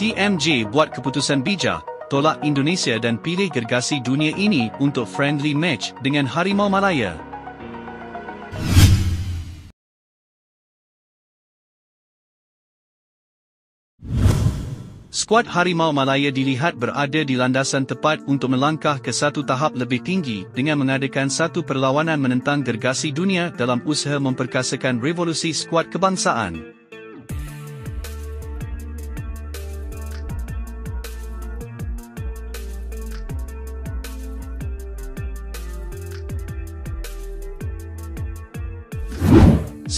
TMJ buat keputusan bijak, tolak Indonesia dan pilih gergasi dunia ini untuk friendly match dengan Harimau Malaya. Skuad Harimau Malaya dilihat berada di landasan tepat untuk melangkah ke satu tahap lebih tinggi dengan mengadakan satu perlawanan menentang gergasi dunia dalam usaha memperkasakan revolusi skuad kebangsaan.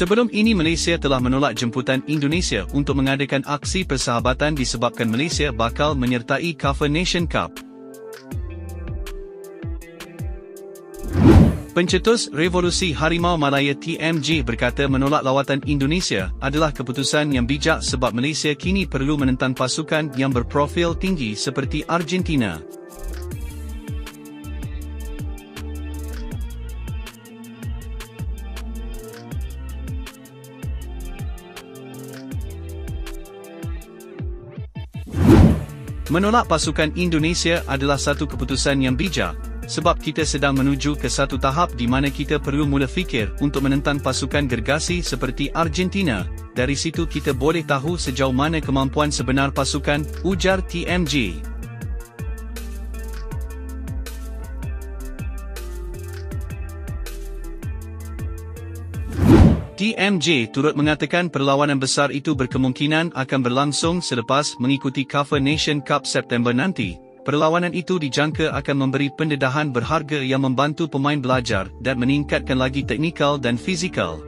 Sebelum ini Malaysia telah menolak jemputan Indonesia untuk mengadakan aksi persahabatan disebabkan Malaysia bakal menyertai Cover Nation Cup. Pencetus Revolusi Harimau Malaya TMJ berkata menolak lawatan Indonesia adalah keputusan yang bijak sebab Malaysia kini perlu menentang pasukan yang berprofil tinggi seperti Argentina. Menolak pasukan Indonesia adalah satu keputusan yang bijak, sebab kita sedang menuju ke satu tahap di mana kita perlu mula fikir untuk menentang pasukan gergasi seperti Argentina. Dari situ kita boleh tahu sejauh mana kemampuan sebenar pasukan, ujar TMJ. TMJ turut mengatakan perlawanan besar itu berkemungkinan akan berlangsung selepas mengikuti Cover Nation Cup September nanti. Perlawanan itu dijangka akan memberi pendedahan berharga yang membantu pemain belajar dan meningkatkan lagi teknikal dan fizikal.